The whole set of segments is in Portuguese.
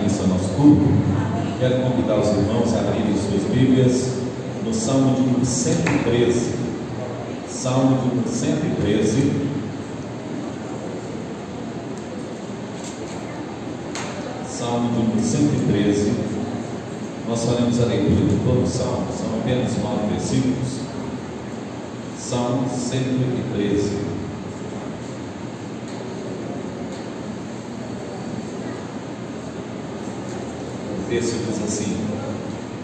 início ao nosso culto, quero convidar os irmãos a abrirem suas Bíblias no Salmo de número 113. Salmo de número 113. Salmo de número 113. Nós faremos a leitura de todo o Salmo, são apenas 9 versículos. Salmo 113. O texto diz assim: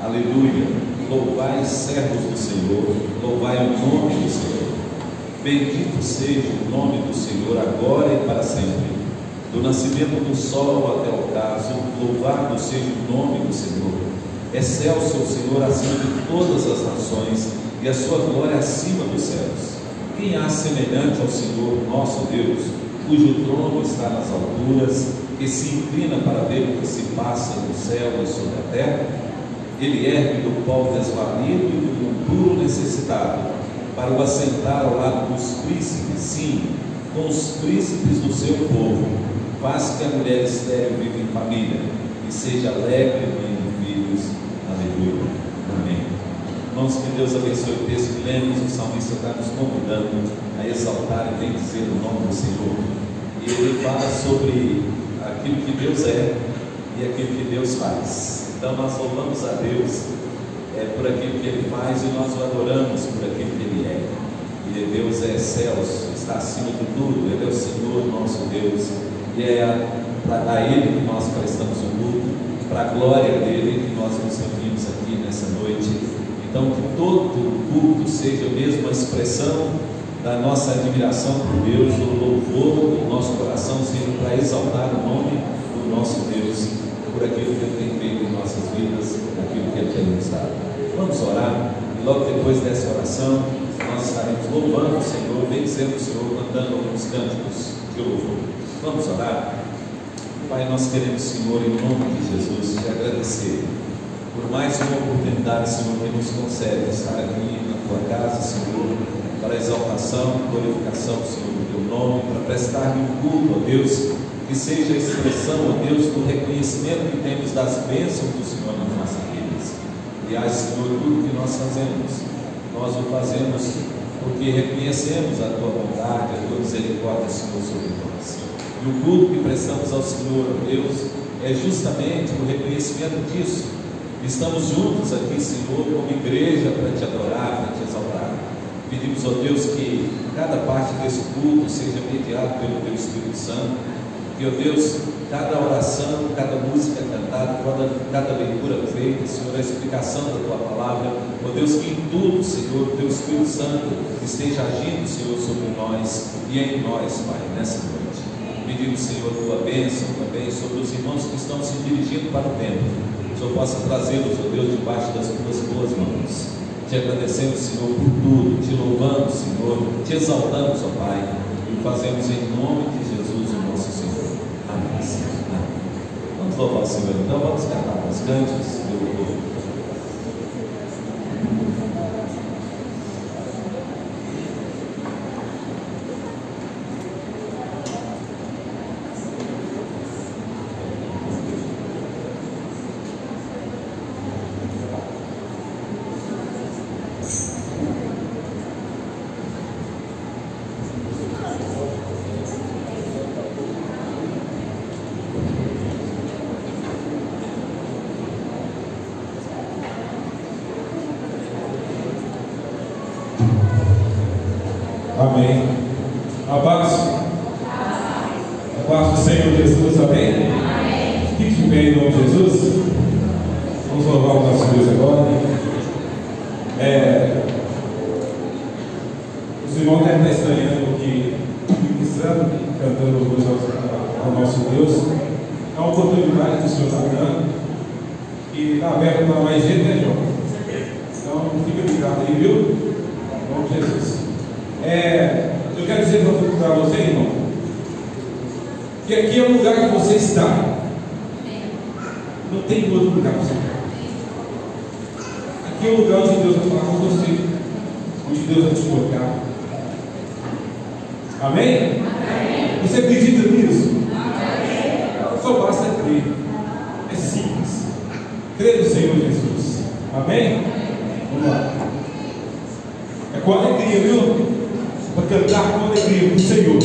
Aleluia, louvai os servos do Senhor, louvai o nome do Senhor. Bendito seja o nome do Senhor agora e para sempre. Do nascimento do sol até o ocaso, louvado seja o nome do Senhor. Excelso o Senhor acima de todas as nações, e a sua glória acima dos céus. Quem há semelhante ao Senhor nosso Deus, cujo trono está nas alturas, que se inclina para ver o que se passa no céu e sobre a terra? Ele ergue do pó desvalido e do monturo necessitado, para o assentar ao lado dos príncipes, sim, com os príncipes do seu povo. Faz que a mulher estéril viva em família, e seja alegre mãe de filhos. Aleluia. Amém. Irmãos, que Deus abençoe o texto que lemos. O salmista está nos convidando a exaltar e bendizer o nome do Senhor. E ele fala sobre aquilo que Deus é e aquilo que Deus faz. Então nós louvamos a Deus por aquilo que Ele faz, e nós o adoramos por aquilo que Ele é. E Deus é excelso, está acima de tudo. Ele é o Senhor nosso Deus, e é a Ele que nós prestamos o culto, para a glória dEle que nós nos reunimos aqui nessa noite. Então que todo culto seja mesmo uma expressão da nossa admiração por Deus, do louvor do nosso coração, seja para exaltar o nome do nosso Deus, por aquilo que Ele tem feito em nossas vidas, aquilo que Ele tem nos dado. Vamos orar, e logo depois dessa oração, nós estaremos louvando o Senhor, bendizendo o Senhor, cantando alguns cânticos de louvor. Vamos orar? Pai, nós queremos, Senhor, em nome de Jesus, te agradecer por mais uma oportunidade, Senhor, que nos concede estar aqui na Tua casa, Senhor, para a exaltação e glorificação, Senhor, do Teu nome, para prestar um culto, ó Deus, que seja a expressão, ó Deus, do reconhecimento que temos das bênçãos do Senhor nas nossas vidas. Aliás, Senhor, tudo que nós fazemos, nós o fazemos porque reconhecemos a Tua bondade, a Tua misericórdia, Senhor, sobre nós. E o culto que prestamos ao Senhor, ó Deus, é justamente o reconhecimento disso. Estamos juntos aqui, Senhor, como igreja, para Te adorar, para Te exaltar. Pedimos, ó Deus, que cada parte desse culto seja mediado pelo Teu Espírito Santo, que, ó Deus, cada oração, cada música cantada, cada leitura feita, Senhor, a explicação da Tua palavra, ó Deus, que em tudo, Senhor, o Teu Espírito Santo esteja agindo, Senhor, sobre nós e em nós, Pai, nessa noite. Pedimos, Senhor, a Tua bênção também sobre os irmãos que estão se dirigindo para o templo. Que o Senhor possa trazê-los, ó Deus, debaixo das Tuas boas mãos. Te agradecemos, Senhor, por tudo, te louvamos, Senhor, te exaltamos, ó Pai, e o fazemos em nome de Jesus, o nosso Senhor. Amém. Amém. Vamos louvar o Senhor, então vamos cantar os cânticos do louvor. Amém. A paz do Senhor Jesus, amém? Fique de pé em nome de Jesus. Vamos louvar o nosso Deus agora. Os irmãos devem estar estranhando que ministrando, cantando louvores ao nosso Deus. É uma oportunidade que o Senhor está dando, e está aberto para mais gente, né, João? Então fica ligado aí, viu? Em nome de Jesus. Eu quero dizer para você, irmão, que aqui é o lugar que você está. Não tem outro lugar para você estar. Aqui é o lugar onde Deus vai falar com você, onde Deus vai te tocar. Amém? Amém. Você acredita nisso? Amém. Só basta crer. É Crê no Senhor Jesus. Amém? Vamos lá. É com alegria, viu? Para cantar com alegria para o Senhor.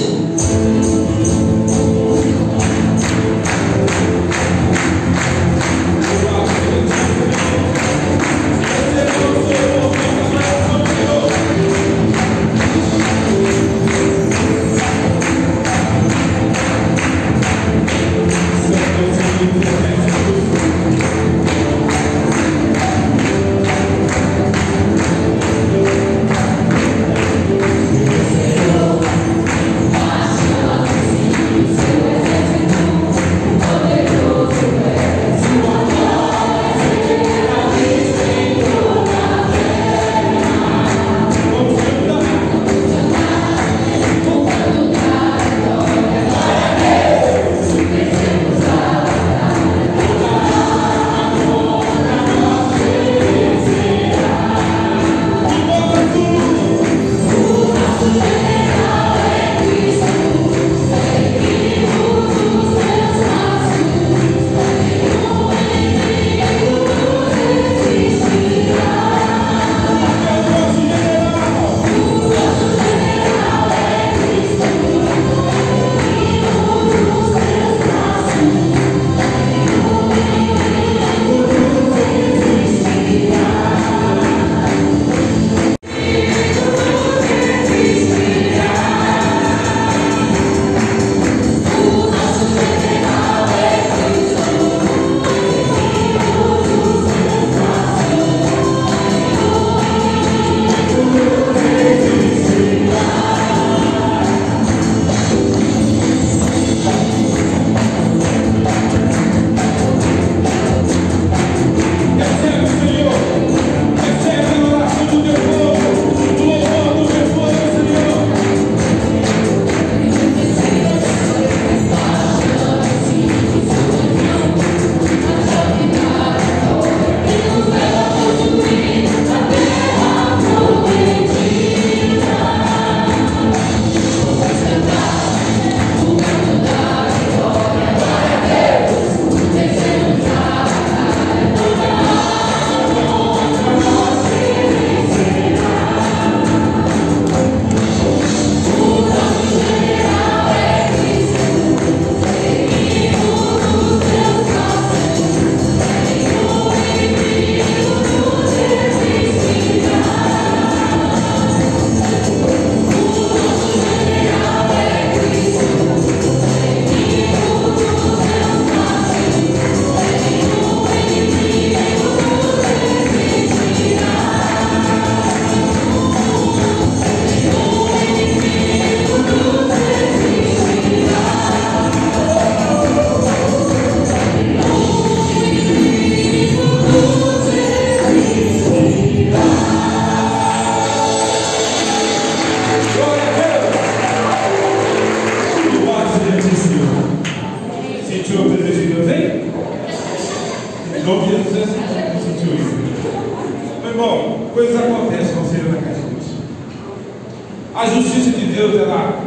A justiça de Deus, ela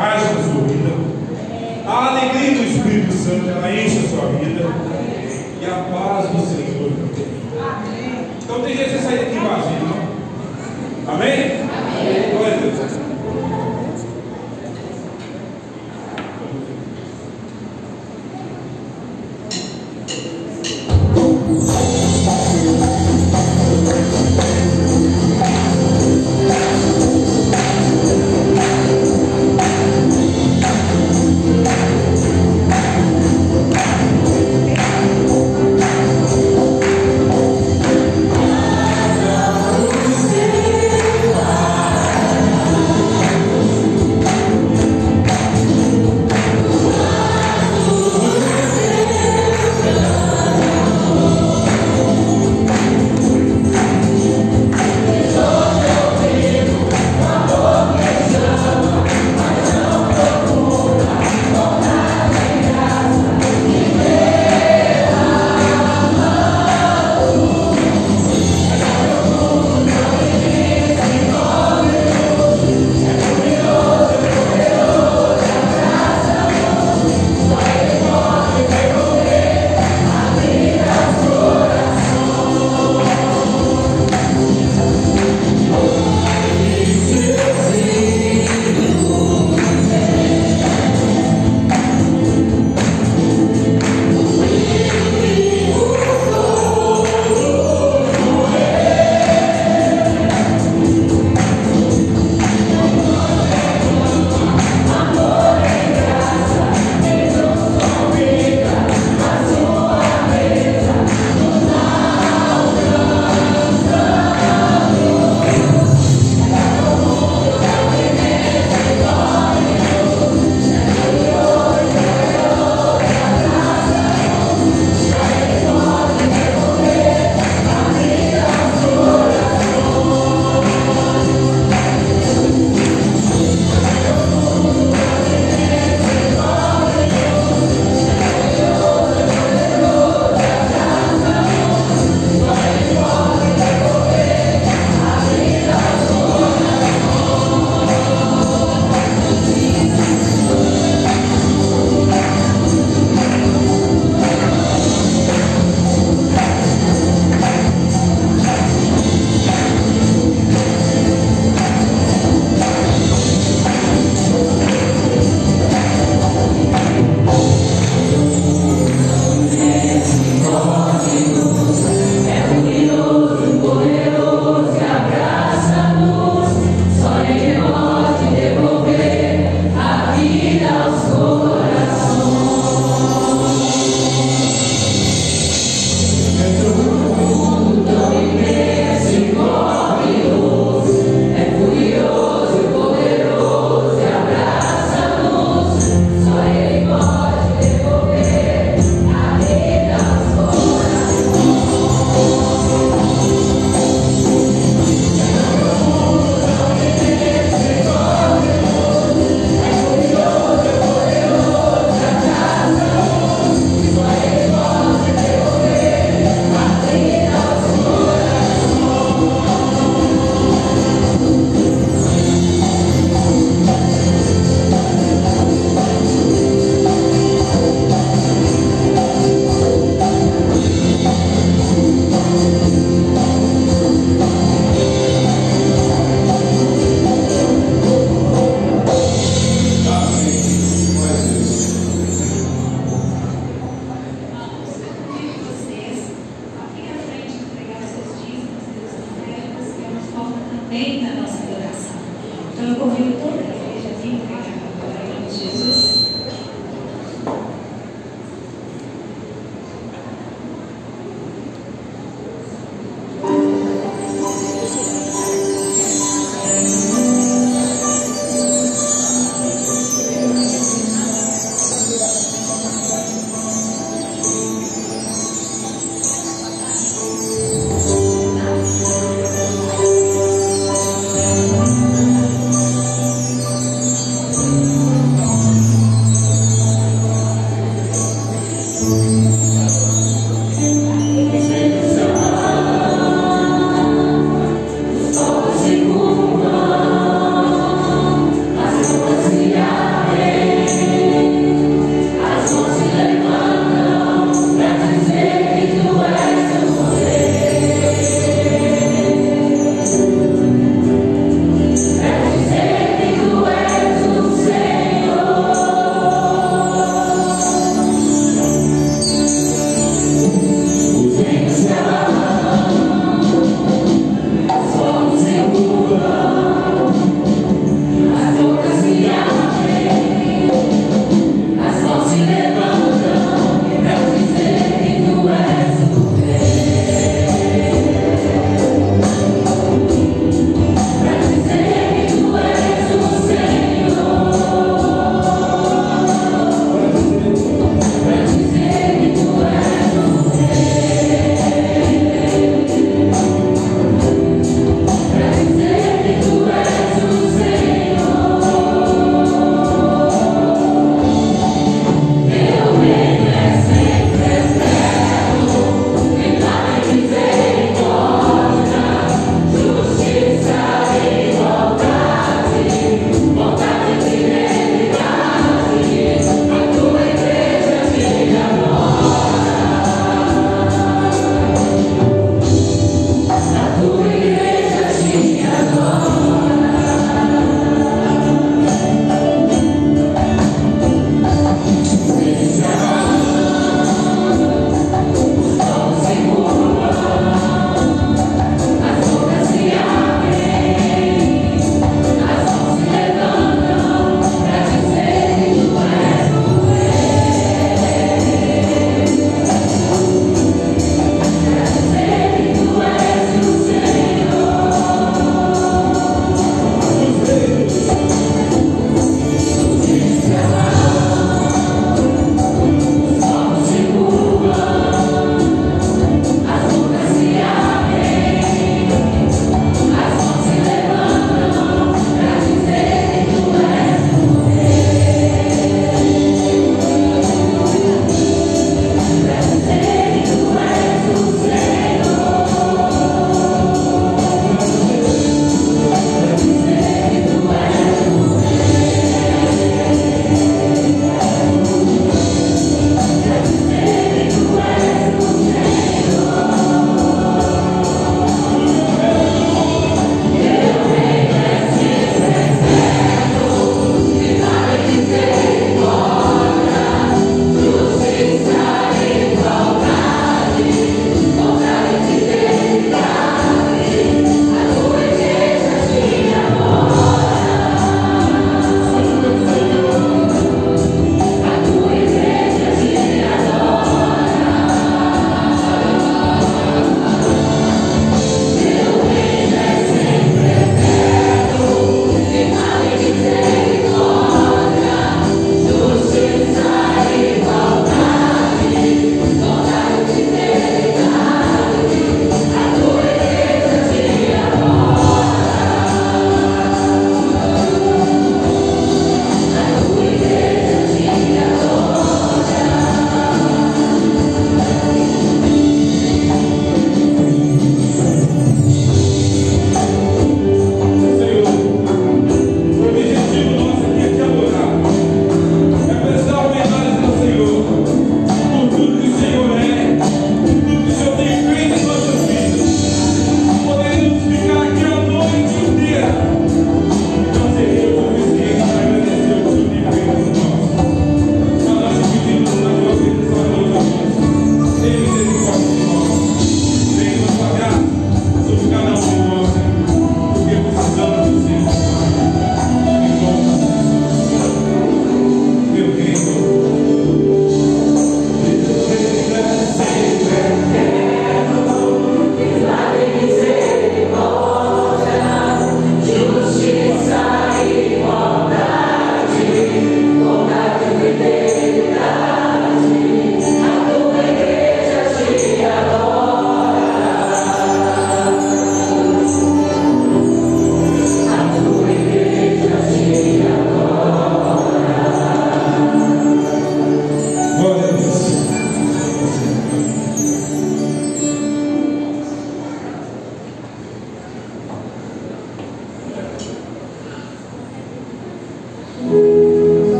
age na sua vida. A alegria do Espírito Santo, ela enche a sua vida. E a paz do Senhor também. Então tem jeito de sair daqui vazio, não? Amém? Amém. Glória a Deus.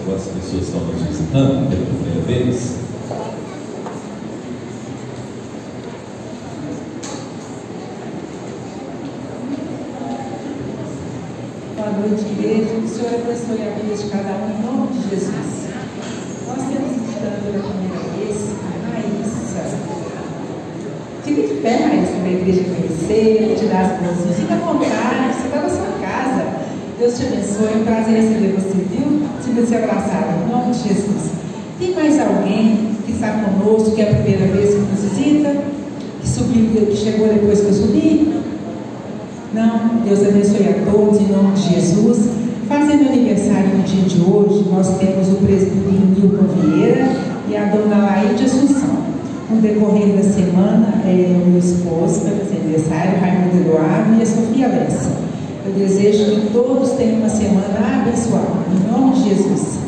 ou as pessoas estão nos visitando pela primeira vez. Boa noite, igreja. Que o Senhor abençoe a vida de cada um, em nome de Jesus. Nós temos visitando pela primeira vez a Raíssa. Fica de pé, Raíssa, para a igreja conhecer, te dar as mãozinhas. Fica à vontade, você está na sua casa. Deus te abençoe, é um prazer receber você, viu? Sinta-se abraçado, em nome de Jesus. Tem mais alguém que está conosco, que é a primeira vez que nos visita? Que subiu, que chegou depois que eu subi? Não, Deus abençoe a todos em nome de Jesus. Fazendo aniversário no dia de hoje, nós temos o presbítero Nilton Vieira e a dona Laíde Assunção. No decorrer da semana, o meu esposo vai fazer aniversário, Raimundo Eduardo e a Sofia Lessa. Eu desejo que todos tenham uma semana abençoada, em nome de Jesus.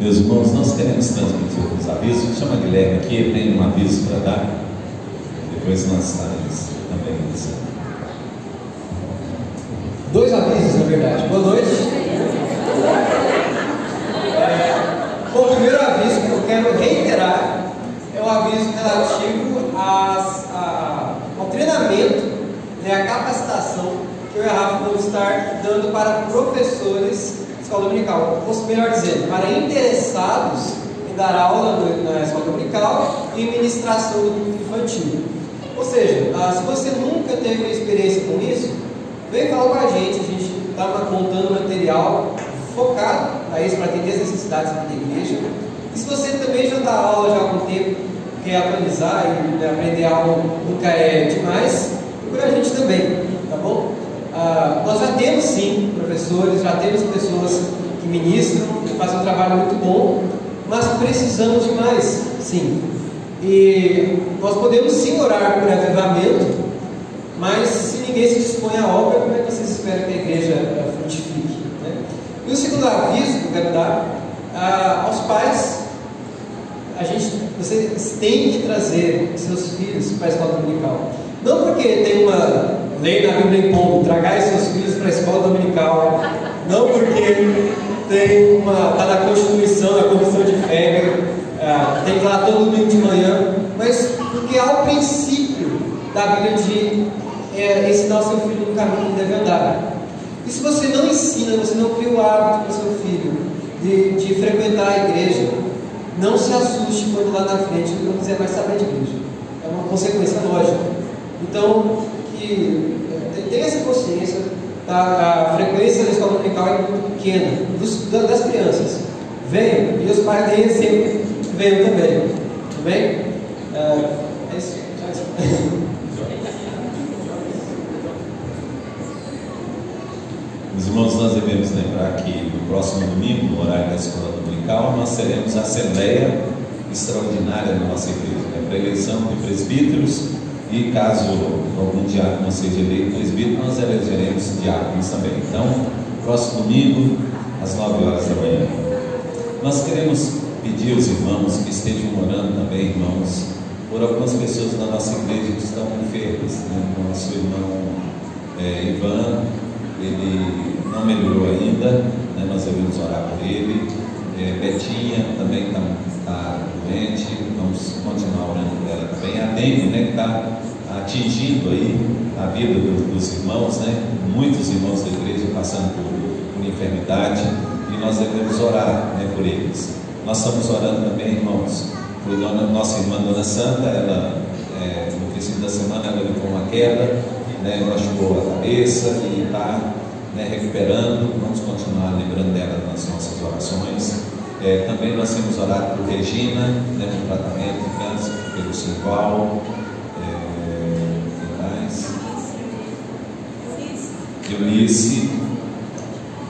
Meus irmãos, nós queremos transmitir alguns avisos. Chama a Guilherme aqui, ele tem um aviso para dar. Depois nós estaremos também iniciando. 2 avisos, na verdade. Boa noite. O primeiro aviso que eu quero reiterar é o aviso relativo ao treinamento, à capacitação que eu e a Rafa vamos estar dando para professores de escola dominical. Ou melhor dizendo, para interessados em dar aula na escola dominical e ministração infantil. Ou seja, se você nunca teve experiência com isso, vem falar com a gente está montando material focado para isso, para atender as necessidades da igreja. E se você também já dá aula já há algum tempo, quer atualizar e aprender algo nunca é demais, procura a gente também, tá bom? Nós já temos sim professores, já temos pessoas que ministram, que fazem um trabalho muito bom, mas precisamos de mais, sim. E nós podemos sim orar por avivamento, mas se ninguém se dispõe à obra, como é que vocês esperam que a igreja frutifique? Né? E o segundo aviso que eu quero dar aos pais, vocês têm que trazer seus filhos para a escola dominical. Não porque tem uma lei na Bíblia impondo, tragai seus filhos para a escola dominical, não porque está na Constituição, na Comissão de Fé, tem que ir lá todo domingo de manhã, mas porque há o princípio da Bíblia de ensinar o seu filho no caminho que deve andar. E se você não ensina, você não cria o hábito para o seu filho de frequentar a igreja, não se assuste quando lá na frente ele não quiser mais saber de igreja. É uma consequência lógica. Então, tenha essa consciência, a frequência da escola dominical é muito pequena, das crianças. Venham, e os pais deem exemplo, venham também. Tudo bem? É isso. Meus irmãos, nós devemos lembrar que no próximo domingo, no horário da escola dominical, nós teremos a assembleia extraordinária da nossa igreja, para a eleição de presbíteros, e caso algum diácono não seja eleito presbítero, nós elegeremos diáconos também. Então, próximo domingo, às 9 horas da manhã. Nós queremos pedir aos irmãos que estejam orando também, irmãos, por algumas pessoas da nossa igreja que estão enfermas. Nosso irmão Ivan, ele não melhorou ainda, nós devemos orar por ele. Betinha também está doente, vamos continuar orando por ela também. A dengue, que está atingindo aí a vida dos irmãos, muitos irmãos da igreja passando por enfermidade, e nós devemos orar por eles. Nós estamos orando também, irmãos, por nossa irmã Dona Santa. Ela, no princípio da semana, ela levou uma queda, machucou a cabeça e está recuperando. Vamos continuar lembrando dela nas nossas orações. Também nós temos orado por Regina, no tratamento de câncer, pelo Simval, Eunice,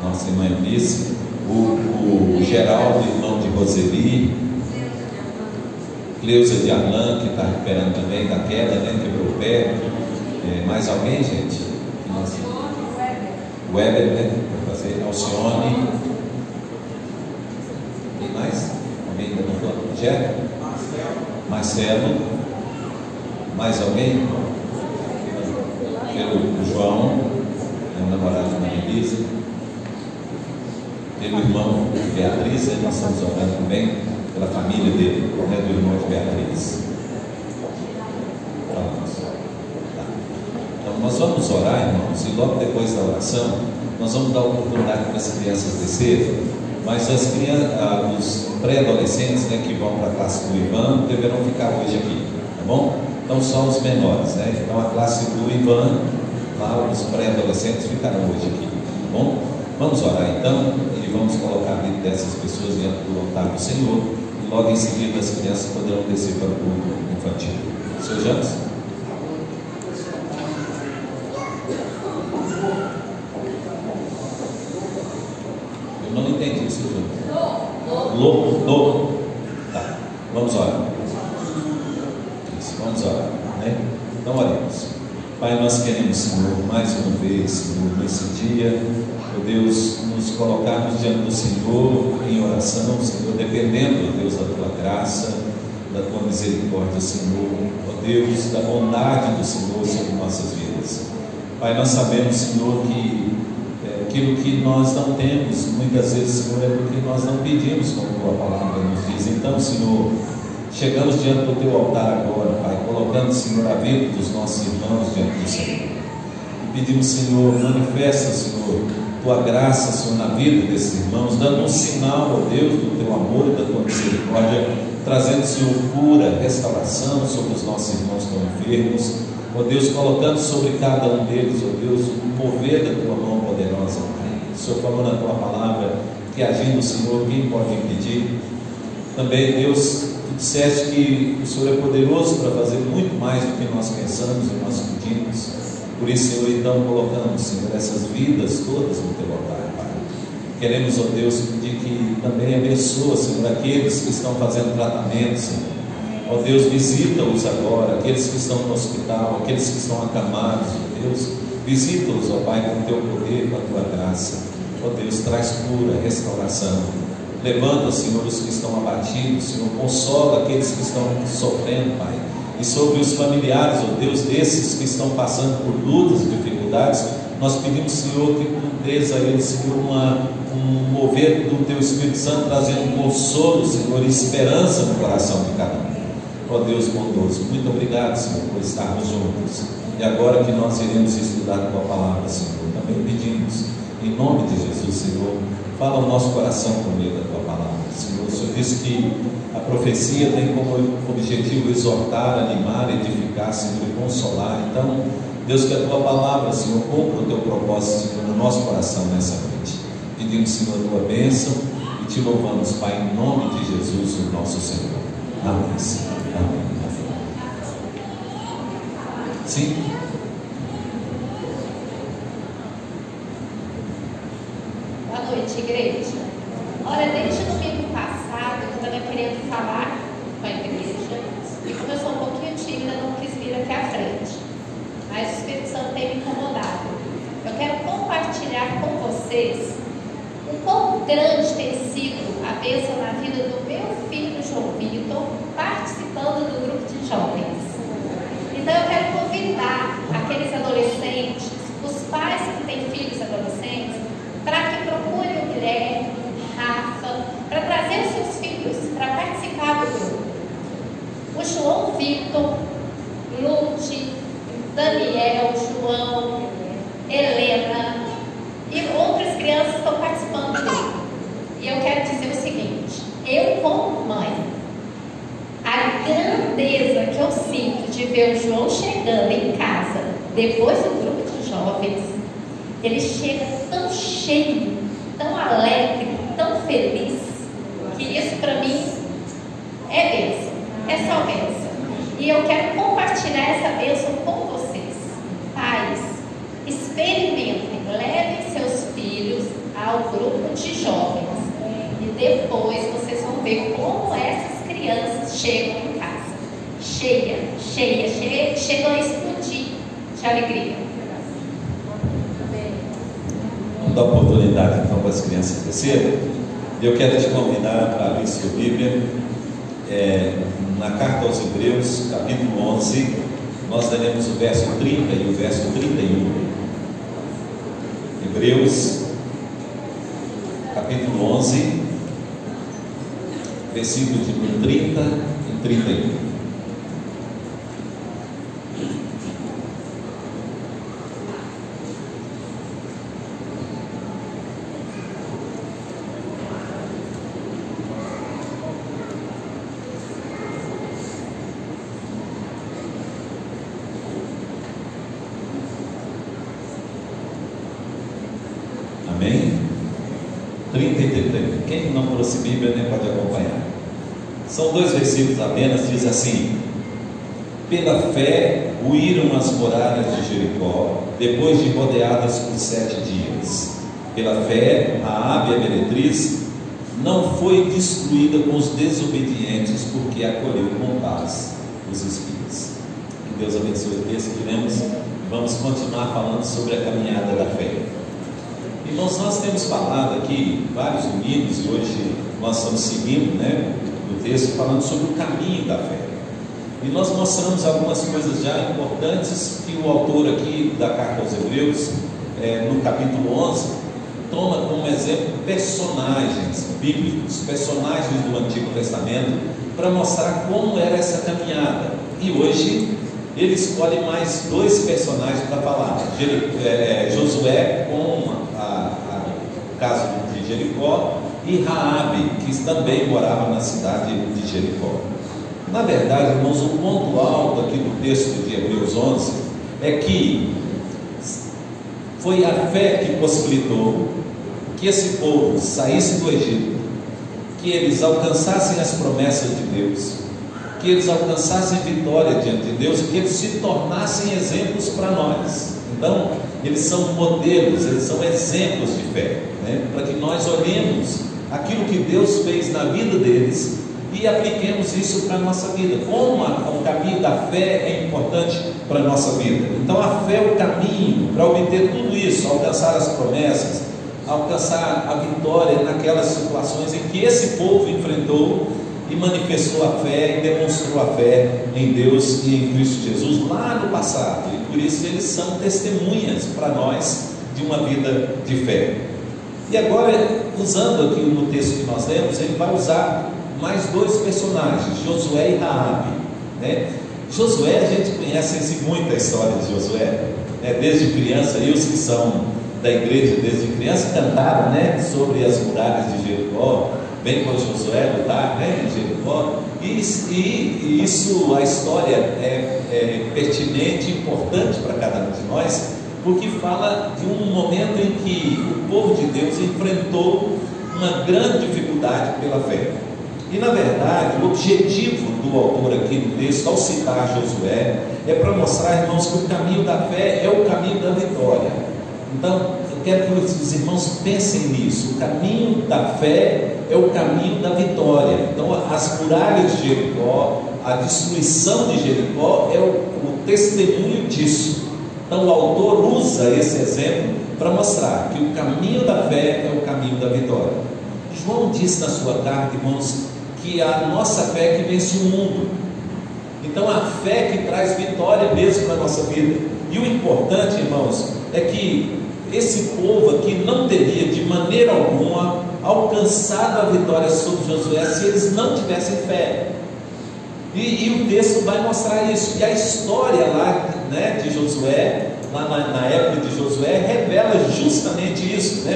nossa irmã Eunice, o Geraldo, irmão de Roseli, Cleusa de Arlan, que está recuperando também da queda, quebrou o pé. Mais alguém, gente? Nossa. Weber, para fazer. Alcione. Tem mais? Alguém ainda não falou? Jé? Marcelo. Mais alguém? Pelo João, o namorado da Maria Elisa. pelo irmão de Beatriz, né? Nós estamos orando também pela família dele, né? Do irmão de Beatriz. Então nós vamos orar, irmãos, e logo depois da oração nós vamos dar oportunidade para as crianças descerem, mas os pré-adolescentes, né, que vão para a classe do Ivan deverão ficar hoje aqui, tá bom? Então só os menores, né? Então a classe do Ivan, lá os pré-adolescentes ficarão hoje aqui, tá bom? Vamos orar então e vamos colocar a vida dessas pessoas diante do altar do Senhor, e logo em seguida as crianças poderão descer para o culto infantil. Seu James? Eu não entendi isso, James. Tá, vamos orar. Isso, vamos orar, né? Então oremos. Pai, nós queremos, Senhor, mais uma vez, Senhor, nesse dia, ó Deus, nos colocarmos diante do Senhor em oração, Senhor, dependendo, ó Deus, da Tua graça, da Tua misericórdia, Senhor, ó Deus, da bondade do Senhor sobre nossas vidas. Pai, nós sabemos, Senhor, que aquilo que nós não temos, muitas vezes, Senhor, é porque nós não pedimos, como a Tua palavra nos diz. Então, Senhor, chegamos diante do Teu altar agora, Pai, colocando, Senhor, a vida dos nossos irmãos diante do Senhor. E pedimos, Senhor, manifesta, Senhor, Tua graça, Senhor, na vida desses irmãos, dando um sinal, ó Deus, do Teu amor e da Tua misericórdia, trazendo, Senhor, cura, restauração sobre os nossos irmãos que estão enfermos, ó Deus, colocando sobre cada um deles, ó Deus, o mover da Tua mão poderosa, Pai. O Senhor falou na Tua palavra que agindo o Senhor, quem pode impedir? Também, Deus, Tu disseste que o Senhor é poderoso para fazer muito mais do que nós pensamos e nós pedimos. Por isso, Senhor, então colocamos, Senhor, essas vidas todas no Teu altar, Pai. Queremos, ó Deus, pedir que também abençoa, Senhor, aqueles que estão fazendo tratamento, Senhor. Ó Deus, visita-os agora, aqueles que estão no hospital, aqueles que estão acamados, ó Deus, visita-os, ó Pai, com o Teu poder, com a Tua graça. Ó Deus, traz cura, restauração. Levanta, Senhor, os que estão abatidos, Senhor, consola aqueles que estão sofrendo, Pai. E sobre os familiares, ó Deus, desses que estão passando por lutas e dificuldades, nós pedimos, Senhor, que Tu dês a eles, Senhor, um mover do Teu Espírito Santo, trazendo consolo, Senhor, e esperança no coração de cada um. Ó Deus bondoso, muito obrigado, Senhor, por estarmos juntos. E agora que nós iremos estudar a Tua palavra, Senhor, também pedimos, em nome de Jesus, Senhor, fala o nosso coração por meio da Tua palavra, Senhor. O Senhor disse que a profecia tem como objetivo exortar, animar, edificar, Senhor, e consolar. Então, Deus, que a Tua palavra, Senhor, cumpra o Teu propósito, Senhor, no nosso coração nessa noite. Pedimos, Senhor, a Tua bênção e Te louvamos, Pai, em nome de Jesus, o nosso Senhor. Amém, Senhor. Amém. Sim? Boa noite, igreja. Olha, desde o domingo passado eu estava querendo falar com a igreja e como eu sou um pouquinho tímida, não quis vir aqui à frente, mas o Espírito Santo tem me incomodado. Eu quero compartilhar com vocês o quão grande tem sido a bênção na vida do meu filho João Vitor, participando do grupo de jovens. Então eu quero convidar aqueles adolescentes, os pais que têm filhos adolescentes, para que procurem o Guilherme, Rafa, para trazer os seus filhos para participar do grupo. O João Vitor, Lute, Daniel, João, Helena e outras crianças estão participando do grupo. E eu quero dizer o seguinte: eu, como mãe, a grandeza que eu sinto de ver o João chegando em casa depois do grupo de jovens, ele chega tão cheio, tão alegre, tão feliz, que isso para mim é bênção, é só bênção. E eu quero compartilhar essa bênção com vocês. Pais, experimentem, levem seus filhos ao grupo de jovens e depois vocês vão ver como essas crianças chegam em casa. Chegam a explodir de alegria. Vamos dar oportunidade então para as crianças descerem. Eu quero te convidar para abrir sua Bíblia na carta aos Hebreus, capítulo 11. Nós daremos o verso 30 e o verso 31. Hebreus, capítulo capítulo 11, versículos de 30 e 31. Amém? 30 e 31. Quem não trouxe Bíblia nem pode acompanhar. São 2 versículos apenas, diz assim: pela fé huíram as muralhas de Jericó, depois de rodeadas por 7 dias. Pela fé, Raabe, a meretriz, não foi destruída com os desobedientes, porque acolheu com paz os espias. Que Deus abençoe o texto que lemos. Vamos continuar falando sobre a caminhada da fé. Irmãos, nós temos falado aqui vários domingos e hoje nós estamos seguindo, o texto falando sobre o caminho da fé. E nós mostramos algumas coisas já importantes que o autor aqui da carta aos Hebreus, no capítulo 11, toma como exemplo personagens bíblicos, personagens do Antigo Testamento, para mostrar como era essa caminhada. E hoje ele escolhe mais 2 personagens para falar: Josué, com o caso de Jericó, e Raabe, que também morava na cidade de Jericó. Na verdade, irmãos, o ponto alto aqui do texto de Hebreus 11 é que foi a fé que possibilitou que esse povo saísse do Egito, que eles alcançassem as promessas de Deus, que eles alcançassem vitória diante de Deus, que eles se tornassem exemplos para nós. Então, eles são modelos, eles são exemplos de fé, para que nós olhemos aquilo que Deus fez na vida deles e apliquemos isso para a nossa vida. Como o caminho da fé é importante para a nossa vida. Então, a fé é o caminho para obter tudo isso, alcançar as promessas, alcançar a vitória naquelas situações em que esse povo enfrentou e manifestou a fé e demonstrou a fé em Deus e em Cristo Jesus lá no passado. E por isso eles são testemunhas para nós de uma vida de fé. E agora, usando aqui no texto que nós lemos, ele vai usar mais 2 personagens, Josué e Raabe. Josué, a gente conhece muito a história de Josué, desde criança. E os que são da igreja desde criança cantaram sobre as muralhas de Jericó. Vem com Josué lutar em Jericó. E isso, a história é pertinente e importante para cada um de nós, porque fala de um momento em que o povo de Deus enfrentou uma grande dificuldade pela fé. E na verdade, o objetivo do autor aqui no texto, ao citar Josué, é para mostrar, irmãos, que o caminho da fé é o caminho da vitória. Então, eu quero que os irmãos pensem nisso. O caminho da fé é o caminho da vitória. Então, as muralhas de Jericó, a destruição de Jericó é o testemunho disso. Então, o autor usa esse exemplo para mostrar que o caminho da fé é o caminho da vitória. João diz na sua carta, irmãos, que a nossa fé é que vence o mundo. Então, a fé que traz vitória mesmo para a nossa vida. E o importante, irmãos, é que esse povo aqui não teria de maneira alguma alcançado a vitória sobre Josué se eles não tivessem fé. E o texto vai mostrar isso. E a história lá de Josué, lá na época de Josué, revela justamente isso.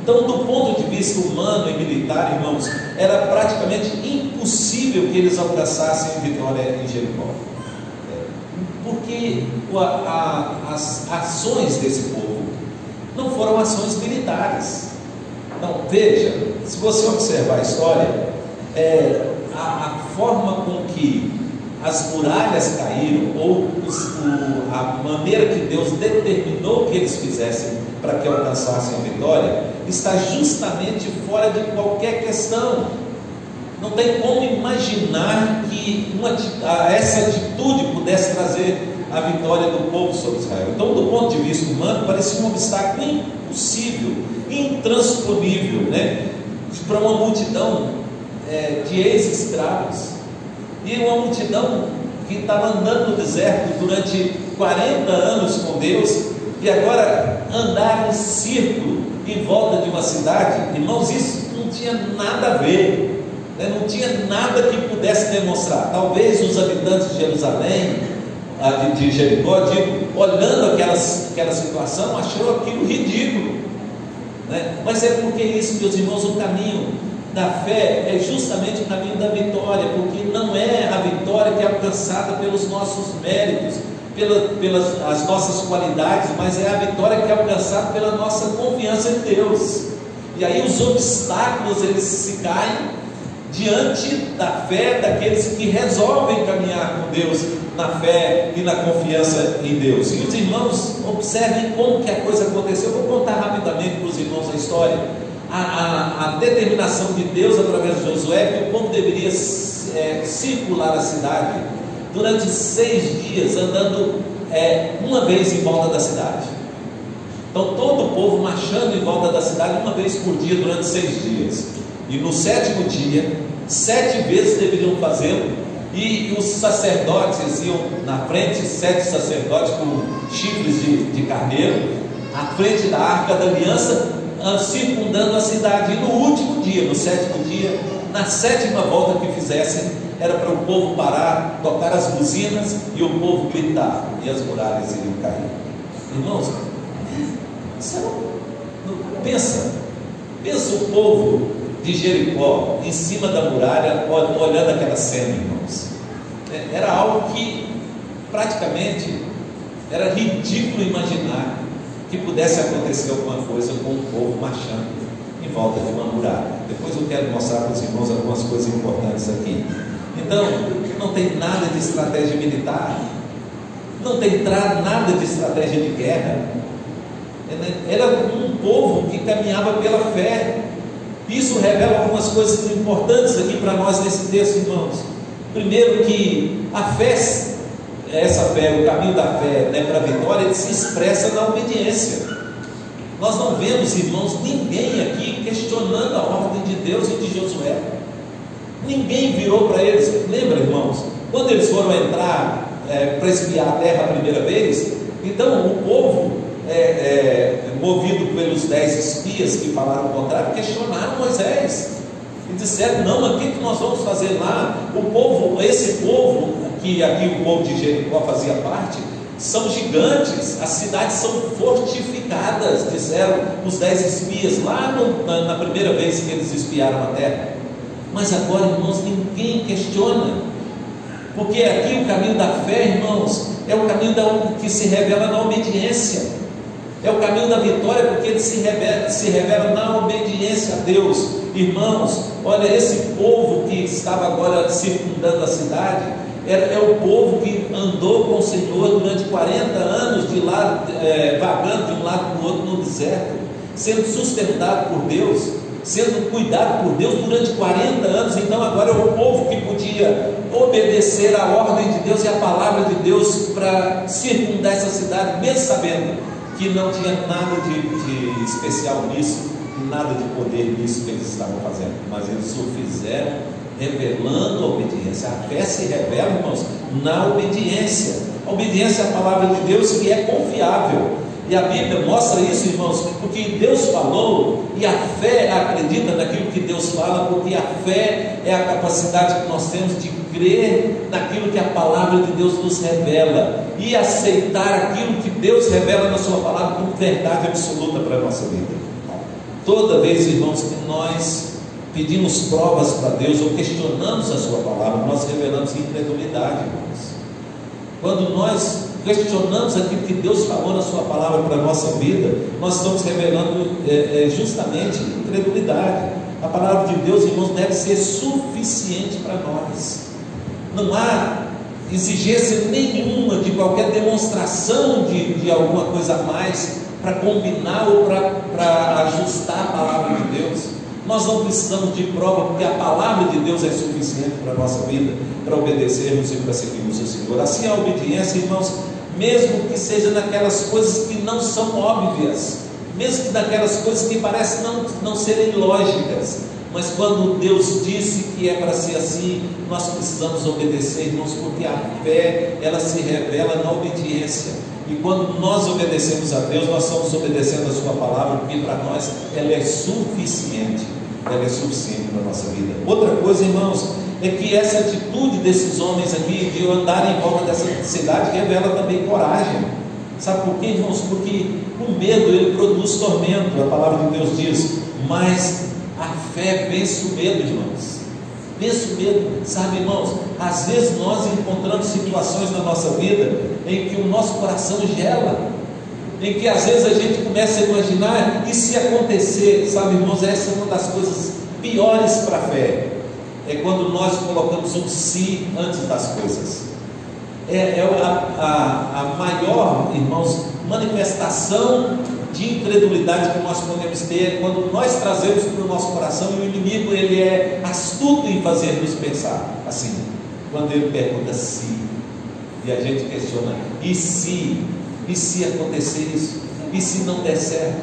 Então, do ponto de vista humano e militar, irmãos, era praticamente impossível que eles alcançassem vitória em Jericó, porque as ações desse povo não foram ações militares. Então, veja, se você observar a história, a forma com que as muralhas caíram, ou a maneira que Deus determinou que eles fizessem para que alcançassem a vitória, está justamente fora de qualquer questão. Não tem como imaginar que essa atitude pudesse trazer a vitória do povo sobre Israel. Então, do ponto de vista humano, parecia um obstáculo impossível, intransponível, para uma multidão de ex-escravos, e uma multidão que estava andando no deserto durante 40 anos com Deus, e agora andar em círculo em volta de numa cidade, irmãos, isso não tinha nada a ver, né? Não tinha nada que pudesse demonstrar. Talvez os habitantes de Jerusalém, de Jericó, olhando aquela situação, achou aquilo ridículo, né? Mas é porque isso, meus irmãos, o caminho da fé é justamente o caminho da vitória, porque não é a vitória que é alcançada pelos nossos méritos, pelas as nossas qualidades, mas é a vitória que é alcançada pela nossa confiança em Deus. E aí os obstáculos, eles se caem diante da fé daqueles que resolvem caminhar com Deus na fé e na confiança em Deus. E os irmãos observem como que a coisa aconteceu. Eu vou contar rapidamente para os irmãos a história. A determinação de Deus através de Josué que o povo deveria circular a cidade durante 6 dias, andando uma vez em volta da cidade. Então todo o povo marchando em volta da cidade uma vez por dia durante 6 dias. E no 7º dia, 7 vezes deveriam fazê-lo. E os sacerdotes iam na frente, 7 sacerdotes com chifres de carneiro, à frente da arca da aliança, circundando a cidade. E no último dia, no 7º dia, na 7ª volta que fizessem, era para o povo parar, tocar as buzinas e o povo gritar, e as muralhas iriam cair. Irmãos, pensa o povo de Jericó em cima da muralha, olhando aquela cena, irmãos. Era algo que praticamente era ridículo imaginar que pudesse acontecer alguma coisa com o povo marchando em volta de uma muralha. Depois eu quero mostrar para os irmãos algumas coisas importantes aqui. Então, não tem nada de estratégia militar, não tem nada de estratégia de guerra. Era um povo que caminhava pela fé. Isso revela algumas coisas importantes aqui para nós nesse texto, irmãos. Primeiro, que a fé, essa fé, o caminho da fé, né, para a vitória, ele se expressa na obediência. Nós não vemos, irmãos, ninguém aqui questionando a ordem de Deus e de Josué. Ninguém virou para eles. Lembra, irmãos, quando eles foram entrar para espiar a terra a primeira vez, então o povo, movido pelos 10 espias que falaram o contrário, questionaram Moisés e disseram: não, mas o que nós vamos fazer lá? Esse povo, que aqui o povo de Jericó fazia parte, são gigantes, as cidades são fortificadas, disseram os 10 espias lá na primeira vez que eles espiaram a terra. Mas agora, irmãos, ninguém questiona, porque aqui o caminho da fé, irmãos, é o caminho que se revela na obediência. É o caminho da vitória, porque ele se revela na obediência a Deus. Irmãos, olha, esse povo que estava agora circundando a cidade, é o povo que andou com o Senhor durante 40 anos, vagando de um lado para o outro no deserto, sendo sustentado por Deus, sendo cuidado por Deus durante 40 anos. Então agora é o povo que podia obedecer à ordem de Deus e à palavra de Deus para circundar essa cidade, mesmo sabendo que não tinha nada de especial nisso, nada de poder nisso que eles estavam fazendo, mas eles o fizeram revelando a obediência. A fé se revela, irmãos, na obediência. A obediência à palavra de Deus, que é confiável. E a Bíblia mostra isso, irmãos, porque Deus falou, e a fé acredita naquilo que Deus fala, porque a fé é a capacidade que nós temos de crer naquilo que a palavra de Deus nos revela e aceitar aquilo que Deus revela na sua palavra como verdade absoluta para a nossa vida. Toda vez, irmãos, que nós pedimos provas para Deus ou questionamos a sua palavra, nós revelamos incredulidade, irmãos. Quando nós questionamos aquilo que Deus falou na sua palavra para a nossa vida, nós estamos revelando justamente incredulidade. A palavra de Deus, irmãos, deve ser suficiente para nós. Não há exigência nenhuma de qualquer demonstração de alguma coisa a mais para combinar ou para ajustar a palavra de Deus. Nós não precisamos de prova, porque a palavra de Deus é suficiente para a nossa vida, para obedecermos e para seguirmos o Senhor. Assim a obediência, irmãos, mesmo que seja naquelas coisas que não são óbvias, mesmo que naquelas coisas que parecem não serem lógicas, mas quando Deus disse que é para ser assim, nós precisamos obedecer, irmãos, porque a fé, ela se revela na obediência. E quando nós obedecemos a Deus, nós estamos obedecendo a sua palavra, porque para nós ela é suficiente. Ela é suficiente para a nossa vida. Outra coisa, irmãos, é que essa atitude desses homens aqui de andar em volta dessa cidade revela também coragem. Sabe por quê, irmãos? Porque o medo, ele produz tormento. A palavra de Deus diz: mas a fé vence o medo, irmãos. Vence o medo. Sabe, irmãos, às vezes nós encontramos situações na nossa vida em que o nosso coração gela, em que às vezes a gente começa a imaginar, e se acontecer? Sabe, irmãos, essa é uma das coisas piores para a fé. É quando nós colocamos um si antes das coisas. A maior, irmãos, manifestação de incredulidade que nós podemos ter quando nós trazemos para o nosso coração, e o inimigo, ele é astuto em fazer-nos pensar assim, quando ele pergunta se, e a gente questiona, e se acontecer isso, e se não der certo,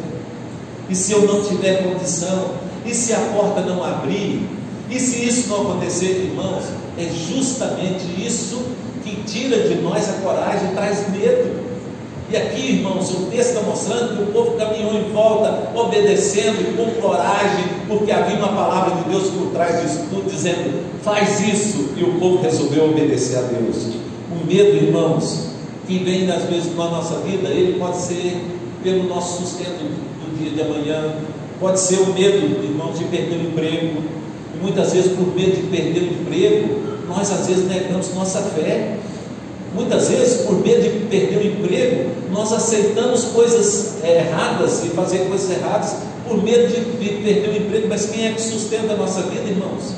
e se eu não tiver condição, e se a porta não abrir, e se isso não acontecer, irmãos, é justamente isso que tira de nós a coragem, traz medo. E aqui, irmãos, o texto está mostrando que o povo caminhou em volta, obedecendo com coragem, porque havia uma palavra de Deus por trás disso tudo, dizendo: faz isso, e o povo resolveu obedecer a Deus. O medo, irmãs, que vem às vezes na nossa vida, ele pode ser pelo nosso sustento do dia de amanhã, pode ser o medo, irmãos, de perder o emprego, e muitas vezes por medo de perder o emprego, nós às vezes negamos nossa fé. Muitas vezes, por medo de perder o emprego, nós aceitamos coisas erradas e fazer coisas erradas por medo de perder o emprego. Mas quem é que sustenta a nossa vida, irmãos?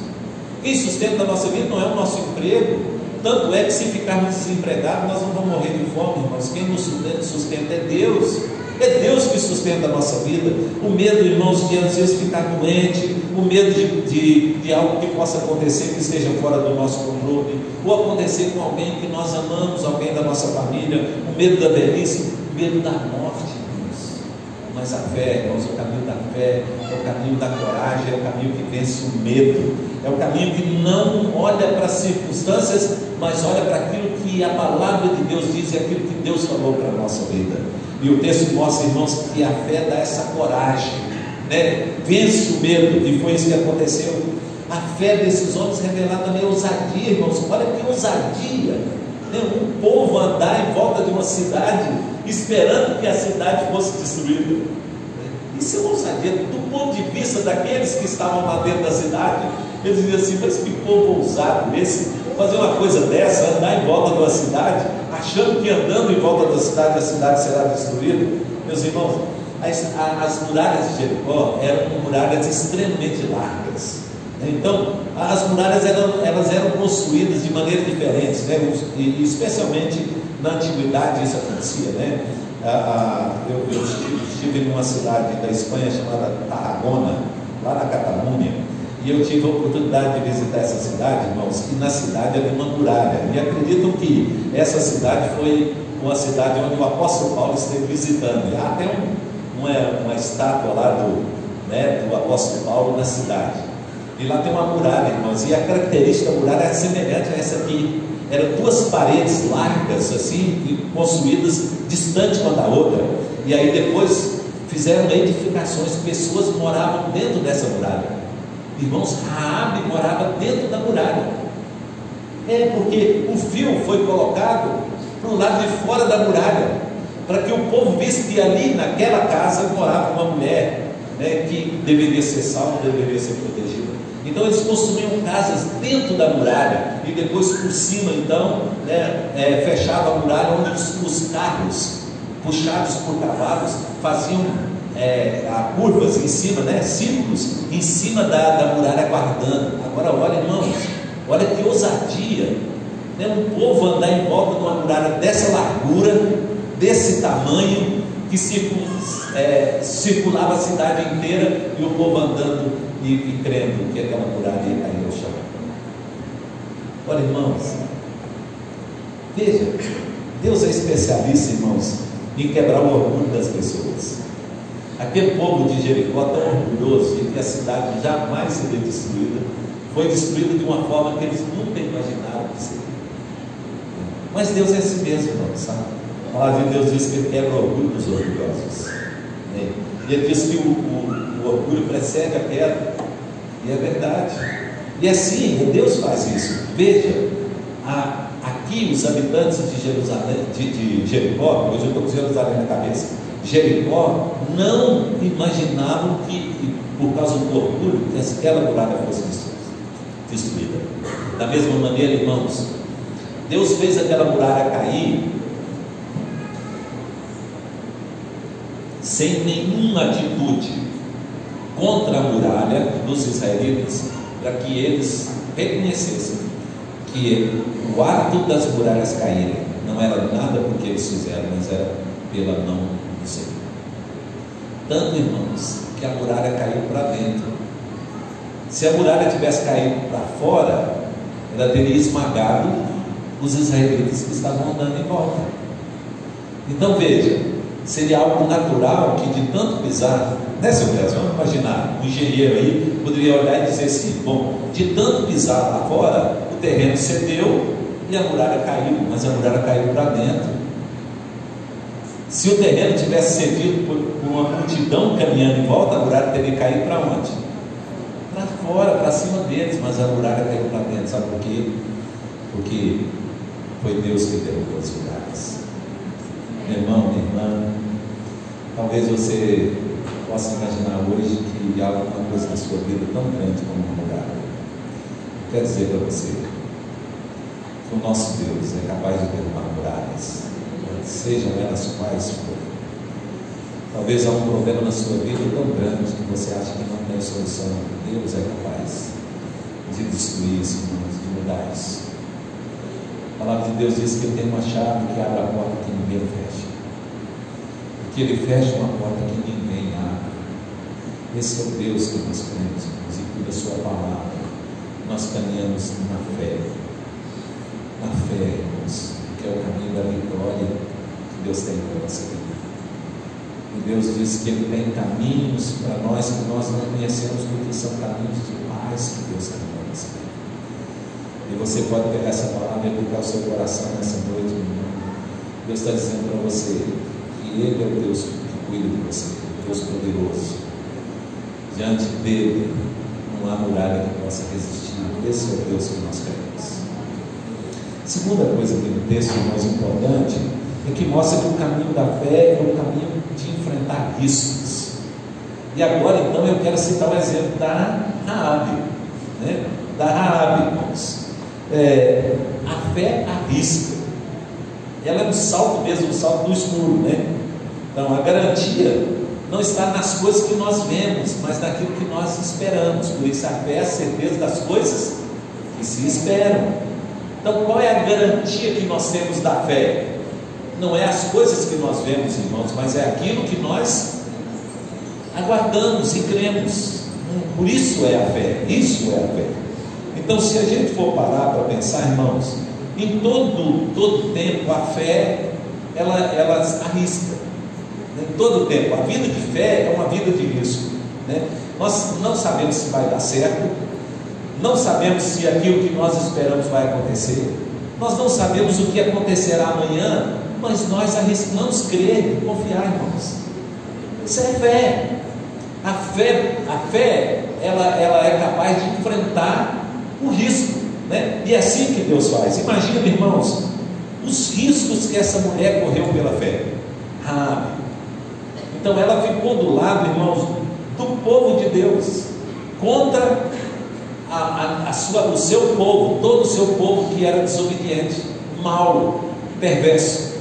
Quem sustenta a nossa vida não é o nosso emprego. Tanto é que, se ficarmos desempregados, nós não vamos morrer de fome, irmãos. Quem nos sustenta é Deus. É Deus que sustenta a nossa vida. O medo, irmãos, de às vezes ficar doente, o medo de algo que possa acontecer que esteja fora do nosso controle, ou acontecer com alguém que nós amamos, alguém da nossa família, o medo da velhice, o medo da morte, irmãos. Mas a fé, irmãos, o caminho da fé é o caminho da coragem, é o caminho que vence o medo, é o caminho que não olha para as circunstâncias, mas olha para aquilo que a palavra de Deus diz e aquilo que Deus falou para a nossa vida. E o texto mostra, irmãos, que a fé dá essa coragem, né? Vence o medo, e foi isso que aconteceu. A fé desses homens revelada também ousadia, irmãos. Olha que ousadia, né? Um povo andar em volta de uma cidade, esperando que a cidade fosse destruída. Isso é uma ousadia. Do ponto de vista daqueles que estavam lá dentro da cidade, eles diziam assim: mas que povo ousado esse, fazer uma coisa dessa, andar em volta de uma cidade, achando que andando em volta da cidade a cidade será destruída. Meus irmãos, as muralhas de Jericó eram muralhas extremamente largas. Então, as muralhas elas eram construídas de maneira diferente, né? E especialmente na antiguidade isso acontecia, né? Eu estive em uma cidade da Espanha chamada Tarragona, lá na Catalunha, e eu tive a oportunidade de visitar essa cidade, irmãos, e na cidade havia uma muralha, e acreditam que essa cidade foi uma cidade onde o apóstolo Paulo esteve visitando. E há até uma estátua lá do apóstolo Paulo na cidade, e lá tem uma muralha, irmãos, e a característica da muralha é semelhante a essa aqui. Eram duas paredes largas assim, construídas distante uma da outra, e aí depois fizeram edificações, pessoas moravam dentro dessa muralha. Irmãos, Raabe morava dentro da muralha. Porque o fio foi colocado para o lado de fora da muralha, para que o povo visse que ali naquela casa morava uma mulher, né, que deveria ser salva, deveria ser protegida. Então eles construíam casas dentro da muralha, e depois por cima, então, fechava a muralha, onde os carros puxados por cavalos faziam curvas em cima, né, círculos em cima da muralha guardando. Agora olha, irmãos, olha que ousadia, né, um povo andar em volta de uma muralha dessa largura, desse tamanho, que circulava a cidade inteira, e o povo andando e crendo que aquela muralha ia cair ao chão. Olha, irmãos, veja, Deus é especialista, irmãos, em quebrar o orgulho das pessoas. Aquele povo de Jericó, tão orgulhoso de que a cidade jamais seria destruída, foi destruída de uma forma que eles nunca imaginaram que seria. Mas Deus é assim mesmo, irmãos, sabe? palavra de Deus diz que ele quebra o orgulho dos orgulhosos, né? E ele diz que o orgulho precede a queda, e é verdade. E assim, Deus faz isso. Veja, aqui os habitantes de Jerusalém, de Jericó, hoje eu estou com Jerusalém na cabeça, Jericó não imaginavam que por causa do orgulho, que aquela muralha fosse destruída. Da mesma maneira, irmãos, Deus fez aquela muralha cair sem nenhuma atitude contra a muralha dos israelitas, para que eles reconhecessem que o ato das muralhas caírem não era nada porque eles fizeram, mas era pela mão do Senhor. Tanto, irmãos, que a muralha caiu para dentro. Se a muralha tivesse caído para fora, ela teria esmagado os israelitas que estavam andando em volta. Então veja, seria algo natural que de tanto pisar, né, seu Deus? Vamos imaginar, um engenheiro aí poderia olhar e dizer assim: bom, de tanto pisar lá fora, o terreno cedeu e a muralha caiu, mas a muralha caiu para dentro. Se o terreno tivesse cedido por uma multidão caminhando em volta, a muralha teria caído para onde? Para fora, para cima deles, mas a muralha caiu para dentro. Sabe por quê? Porque foi Deus que derrubou as muralhas. Meu irmão, minha irmã, talvez você possa imaginar hoje que há alguma coisa na sua vida tão grande como uma muralha. Quero dizer para você que o nosso Deus é capaz de derrubar muralhas, sejam elas quais forem. Talvez há um problema na sua vida tão grande que você acha que não tem solução. Deus é capaz de destruir isso, de mudar isso. A palavra de Deus diz que Ele tem uma chave que abre a porta que ninguém fecha, e que Ele fecha uma porta que ninguém abre. Esse é o Deus que nós cremos, e por a sua palavra nós caminhamos na fé. Na fé, irmãos, que é o caminho da vitória que Deus tem para nossa vida. E Deus diz que Ele tem caminhos para nós que nós não conhecemos, porque são caminhos de paz que Deus tem para nossa vida. E você pode pegar essa palavra e aplicar o seu coração nessa noite, meu irmão. Deus está dizendo para você que Ele é o Deus que cuida de você, o Deus poderoso. Diante dele não há muralha que possa resistir. Esse é o Deus que nós queremos. Segunda coisa aqui no texto, mais importante, é que mostra que o caminho da fé é o caminho de enfrentar riscos. E agora, então, eu quero citar o exemplo da Raabe, né? Da Raabe, irmãos. A fé arrisca. Ela é um salto mesmo, um salto do escuro, né? Então, a garantia não está nas coisas que nós vemos, mas naquilo que nós esperamos. Por isso, a fé é a certeza das coisas que se esperam. Então, qual é a garantia que nós temos da fé? Não é as coisas que nós vemos, irmãos, mas é aquilo que nós aguardamos e cremos. Por isso é a fé, isso é a fé. Então, se a gente for parar para pensar, irmãos, em todo tempo a fé, ela arrisca. Em todo tempo, a vida de fé é uma vida de risco, né? Nós não sabemos se vai dar certo, não sabemos se aquilo que nós esperamos vai acontecer, nós não sabemos o que acontecerá amanhã, mas nós arriscamos crer e confiar, irmãos. Isso é fé. A fé ela é capaz de enfrentar o risco, né? E é assim que Deus faz. Imagina, irmãos, os riscos que essa mulher correu pela fé. Então ela ficou do lado, irmãos, do povo de Deus, contra o seu povo, todo o seu povo que era desobediente, mau, perverso.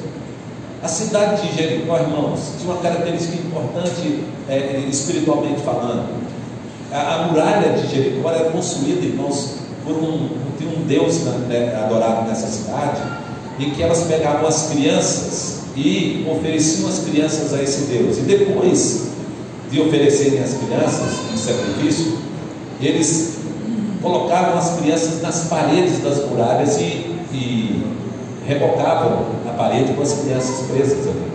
A cidade de Jericó, irmãos, tinha uma característica importante espiritualmente falando. A muralha de Jericó era construída, irmãos, por um Deus adorado nessa cidade, e que elas pegavam as crianças e ofereciam as crianças a esse Deus, e depois de oferecerem as crianças em sacrifício, eles colocavam as crianças nas paredes das muralhas e rebocavam a parede com as crianças presas ali.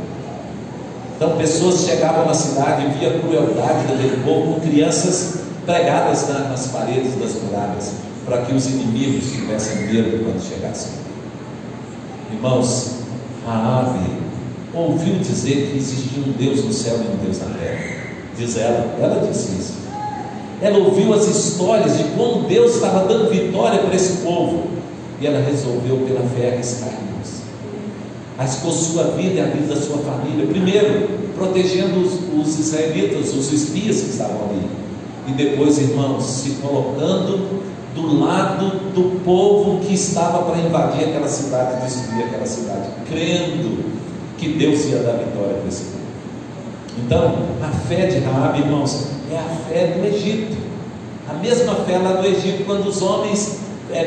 Então pessoas chegavam na cidade e via a crueldade daquele povo com crianças pregadas nas paredes das muralhas, para que os inimigos tivessem medo quando chegassem. Irmãos, Raabe ouviu dizer que existia um Deus no céu e um Deus na terra. Diz ela disse isso. Ela ouviu as histórias de como Deus estava dando vitória para esse povo, e ela resolveu pela fé arriscar, irmãos. Arriscou sua vida e a vida da sua família, primeiro protegendo os israelitas, os espias que estavam ali, e depois, irmãos, se colocando do lado do povo que estava para invadir aquela cidade, destruir aquela cidade, crendo que Deus ia dar vitória para esse povo. Então, a fé de Raabe, irmãos, é a fé do Egito, a mesma fé lá do Egito, quando os homens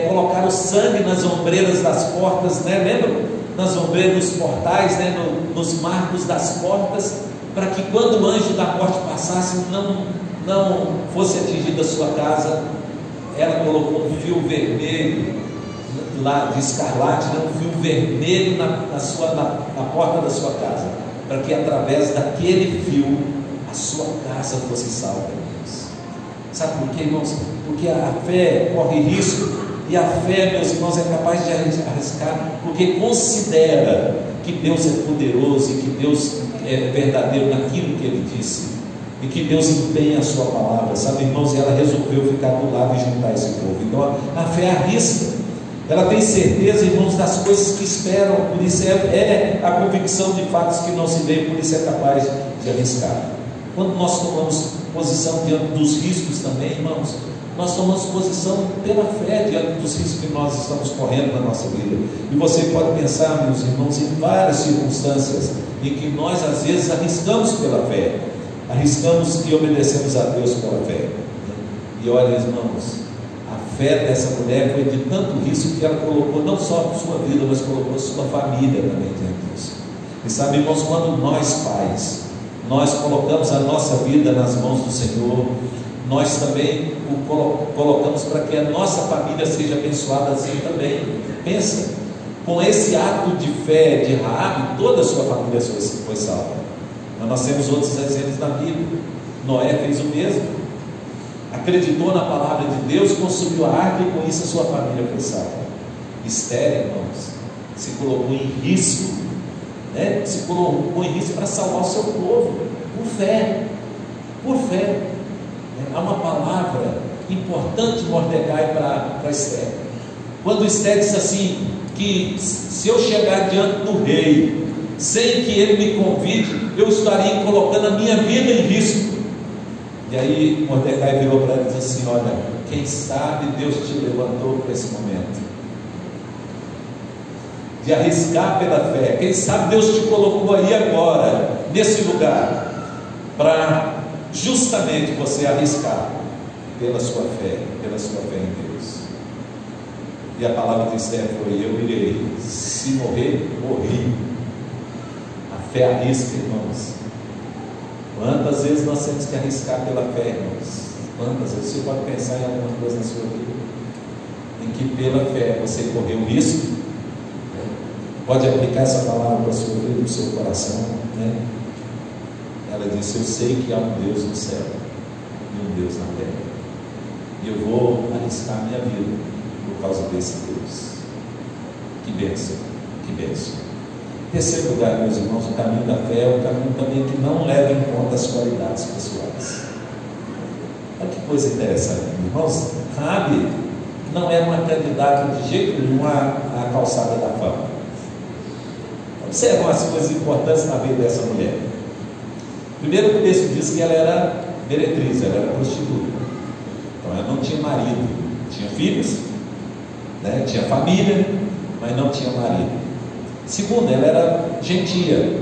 colocaram sangue nas ombreiras das portas, né? Lembram? Nas ombreiras dos portais, né? Nos marcos das portas, para que quando o anjo da morte passasse, não fosse atingida a sua casa. Ela colocou um fio vermelho lá de escarlate, né? Um fio vermelho na porta da sua casa, para que através daquele fio a sua casa fosse salva. Sabe por quê, irmãos? Porque a fé corre risco, e a fé, meus irmãos, é capaz de arriscar, porque considera que Deus é poderoso e que Deus é verdadeiro naquilo que Ele disse, e que Deus empenha a sua palavra, sabe, irmãos? E ela resolveu ficar do lado e juntar esse povo. Então a fé arrisca, ela tem certeza, irmãos, das coisas que esperam, por isso é a convicção de fatos que não se veem, por isso é capaz de arriscar. Quando nós tomamos posição diante dos riscos também, irmãos, nós tomamos posição pela fé diante dos riscos que nós estamos correndo na nossa vida. E você pode pensar, meus irmãos, em várias circunstâncias em que nós às vezes arriscamos pela fé, arriscamos e obedecemos a Deus pela fé. E olha, irmãos, a fé dessa mulher foi de tanto risco que ela colocou não só a sua vida, mas colocou a sua família também diante disso. E sabe, irmãos, quando nós pais, nós colocamos a nossa vida nas mãos do Senhor, nós também o colocamos para que a nossa família seja abençoada assim também. Pensa, com esse ato de fé de Raabe, toda a sua família foi salva. Mas nós temos outros exemplos na Bíblia. Noé fez o mesmo, acreditou na palavra de Deus, construiu a arca, e com isso a sua família foi salva. Esther, irmãos, se colocou em risco, né? Se colocou em risco para salvar o seu povo, por fé, por fé. Há uma palavra importante, Mordecai, para Esther. Quando Esther disse assim, que se eu chegar diante do rei, sem que ele me convide, eu estaria colocando a minha vida em risco. E aí Mordecai virou para ela e disse assim: olha, quem sabe Deus te levantou para esse momento de arriscar pela fé. Quem sabe Deus te colocou aí agora, nesse lugar, para justamente você arriscar pela sua fé em Deus. E a palavra de Esther foi: eu irei, se morrer, morri. A fé arrisca, irmãos. Quantas vezes nós temos que arriscar pela fé, irmãos? Quantas vezes você pode pensar em alguma coisa na sua vida em que pela fé você correu um risco? Pode aplicar essa palavra para a sua vida, para o seu coração, né? Ela disse: eu sei que há um Deus no céu e um Deus na terra, e eu vou arriscar minha vida por causa desse Deus. Que bênção, que bênção. Terceiro lugar, meus irmãos, o caminho da fé é um caminho também que não leva em conta as qualidades pessoais. Olha que coisa interessante, irmãos. Raabe não era uma candidata de jeito nenhum à calçada da fama. Observam as coisas importantes na vida dessa mulher. Primeiro, o texto diz que ela era meretriz, ela era prostituta. Então ela não tinha marido, tinha filhos, né? Tinha família, mas não tinha marido. Segundo, ela era gentia,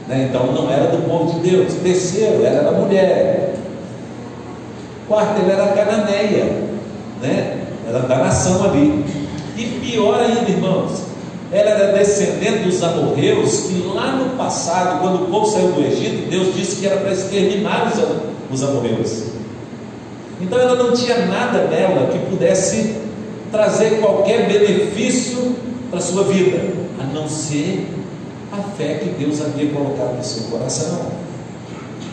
né? Então não era do povo de Deus. Terceiro, ela era mulher. Quarto, ela era cananeia, né? Ela era da nação ali. E pior ainda, irmãos, ela era descendente dos amorreus, que lá no passado, quando o povo saiu do Egito, Deus disse que era para exterminar os amorreus. Então ela não tinha nada nela que pudesse trazer qualquer benefício para a sua vida, a não ser a fé que Deus havia colocado no seu coração.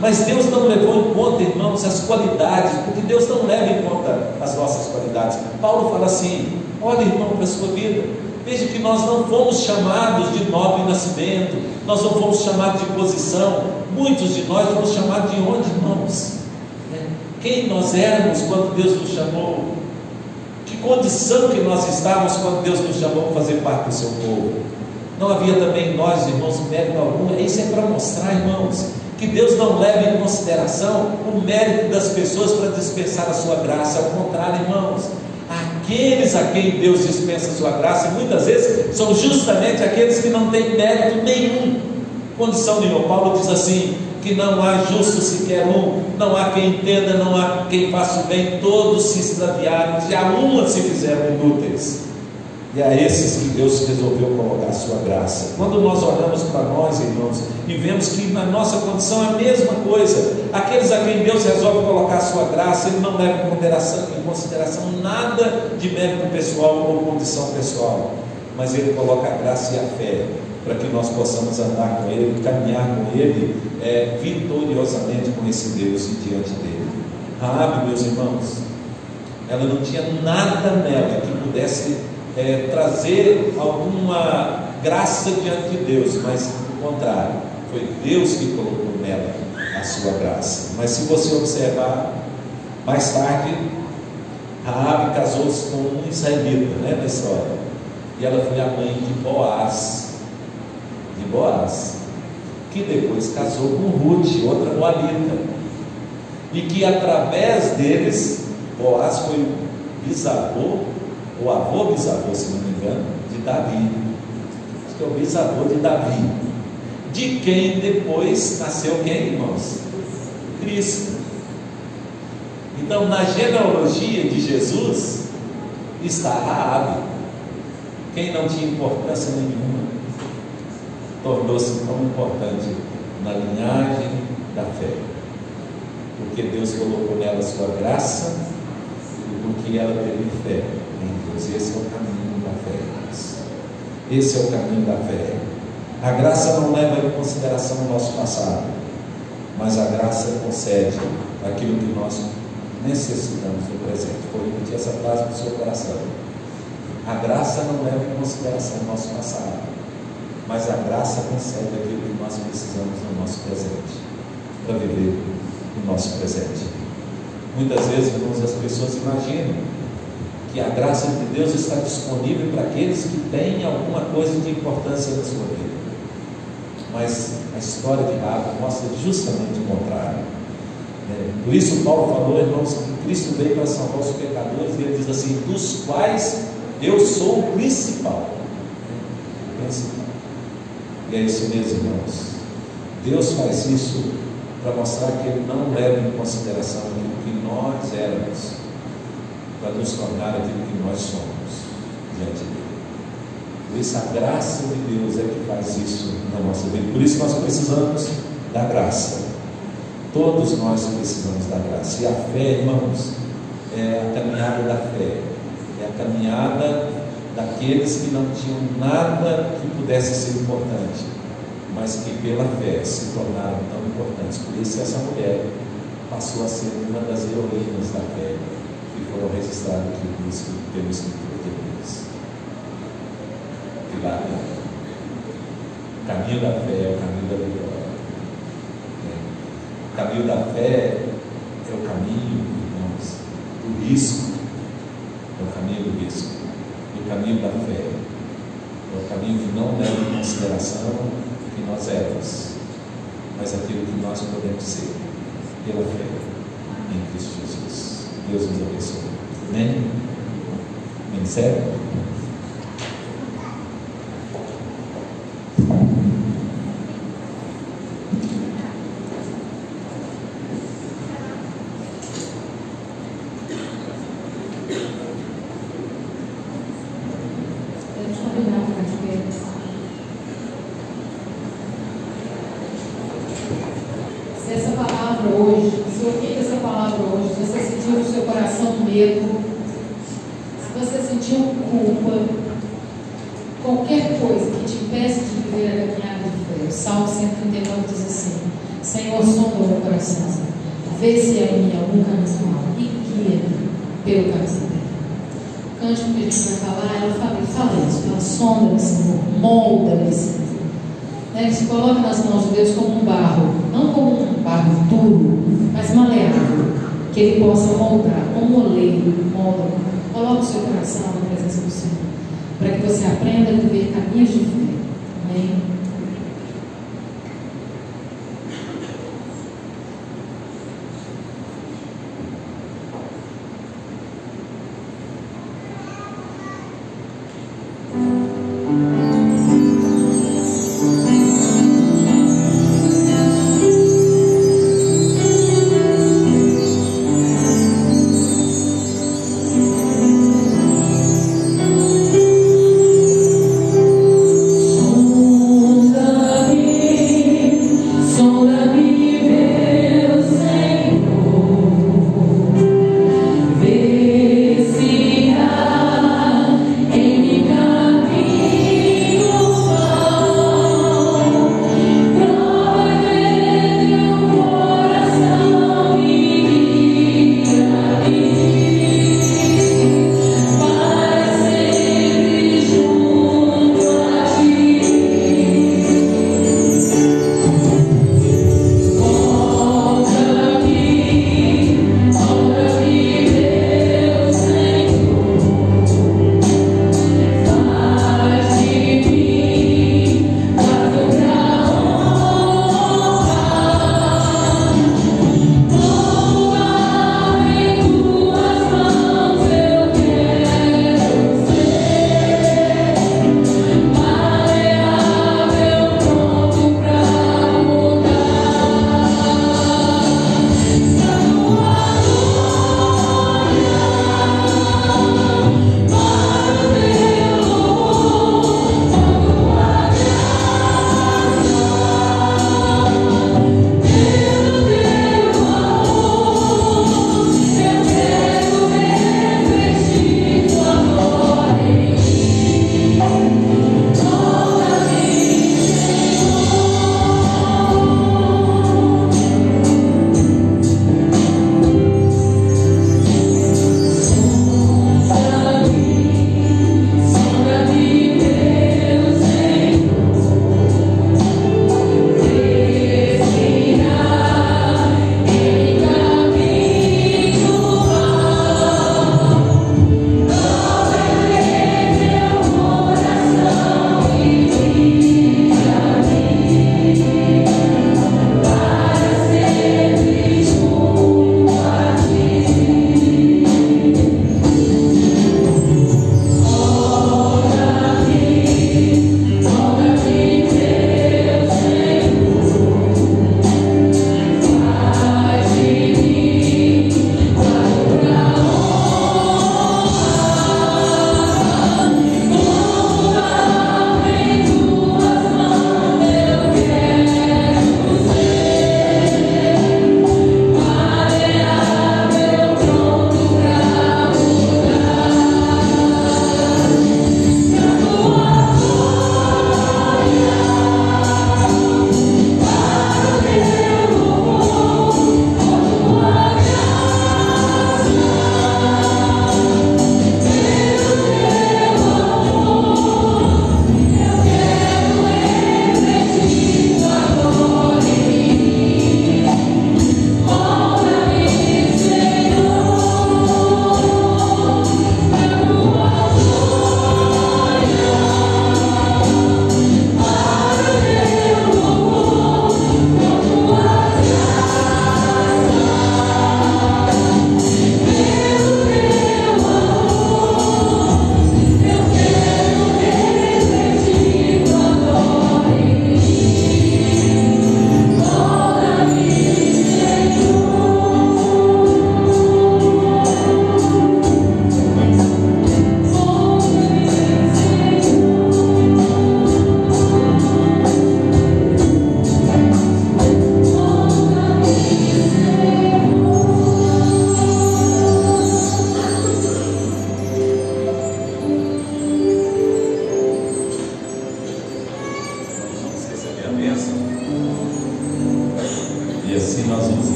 Mas Deus não levou em conta, irmãos, as qualidades, porque Deus não leva em conta as nossas qualidades. Paulo fala assim: olha, irmão, para a sua vida, Veja que nós não fomos chamados de nobre nascimento, nós não fomos chamados de posição. Muitos de nós fomos chamados de onde, irmãos? Quem nós éramos quando Deus nos chamou? Que condição que nós estávamos quando Deus nos chamou para fazer parte do seu povo? Não havia também em nós, irmãos, mérito algum. Isso é para mostrar, irmãos, que Deus não leva em consideração o mérito das pessoas para dispensar a sua graça. Ao contrário, irmãos, aqueles a quem Deus dispensa a sua graça, muitas vezes são justamente aqueles que não têm mérito nenhum. Condição nenhuma. Paulo diz assim, que não há justo sequer um, não há quem entenda, não há quem faça o bem, todos se extraviaram, e a uma se fizeram inúteis. E a esses que Deus resolveu colocar a sua graça. Quando nós olhamos para nós, irmãos, e vemos que na nossa condição é a mesma coisa, aqueles a quem Deus resolve colocar a sua graça, Ele não leva em consideração nada de mérito pessoal ou condição pessoal, mas Ele coloca a graça e a fé, para que nós possamos andar com Ele, caminhar com Ele vitoriosamente com esse Deus e diante dEle. Raabe, meus irmãos, ela não tinha nada nela que pudesse trazer alguma graça diante de Deus, mas ao contrário, foi Deus que colocou nela a sua graça. Mas se você observar, mais tarde, Raabe casou-se com um israelita, na história, e ela foi a mãe de Boaz, que depois casou com Ruth, outra moabita, e que através deles, Boaz foi o bisavô, o avô-bisavô, se não me engano, de Davi. Acho que é o bisavô de Davi, de quem depois nasceu quem, irmãos? Cristo. Então, na genealogia de Jesus está Raabe. Quem não tinha importância nenhuma tornou-se tão importante na linhagem da fé, porque Deus colocou nela a sua graça e porque ela teve fé em Deus. Esse é o caminho da fé, irmãos. Esse é o caminho da fé. A graça não leva em consideração o nosso passado, mas a graça concede aquilo que nós necessitamos no presente. Vou repetir essa frase no seu coração. A graça não leva em consideração o nosso passado, mas a graça concede aquilo que nós precisamos no nosso presente, para viver o nosso presente. Muitas vezes, irmãos, as pessoas imaginam que a graça de Deus está disponível para aqueles que têm alguma coisa de importância na sua vida, mas a história de Raabe mostra justamente o contrário. Por isso Paulo falou, irmãos, que Cristo veio para salvar os pecadores, e ele diz assim, dos quais eu sou o principal. E é isso mesmo, irmãos. Deus faz isso para mostrar que Ele não leva em consideração aquilo que nós éramos, para nos tornar aquilo que nós somos diante dele. Por isso a graça de Deus é que faz isso na nossa vida. Por isso nós precisamos da graça. Todos nós precisamos da graça. E a fé, irmãos, é a caminhada da fé, é a caminhada daqueles que não tinham nada que pudesse ser importante, mas que pela fé se tornaram tão importantes. Por isso essa mulher passou a ser uma das heroínas da fé que foram registradas aqui pelo Escritor de Deus. O caminho da fé é o caminho da vitória. O caminho da fé é o caminho, irmãos, do risco. É o caminho do risco. O caminho da fé é o caminho que não leva em consideração o que nós éramos, mas aquilo que nós podemos ser pela fé em Cristo Jesus. Deus nos abençoe. Amém? Amém? Sério? Vê se há em mim algum caminho mal e guia pelo caminho. cântico que a gente vai falar, eu fala isso, ela sonda-me, Senhor, molda-me, Senhor. Né? Se coloque nas mãos de Deus como um barro, não como um barro duro, mas maleável, que Ele possa moldar, como um oleiro, molda. Coloque o seu coração na presença do Senhor, para que você aprenda a viver caminhos de fé. Amém?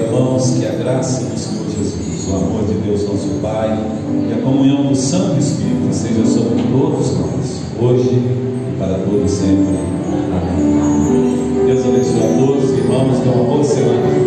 irmãos, que a graça do Senhor Jesus, o amor Deus nosso Pai e a comunhão do Santo Espírito seja sobre todos nós, hoje e para todos sempre. Amém. Deus abençoe a todos, irmãos, tenham uma boa semana.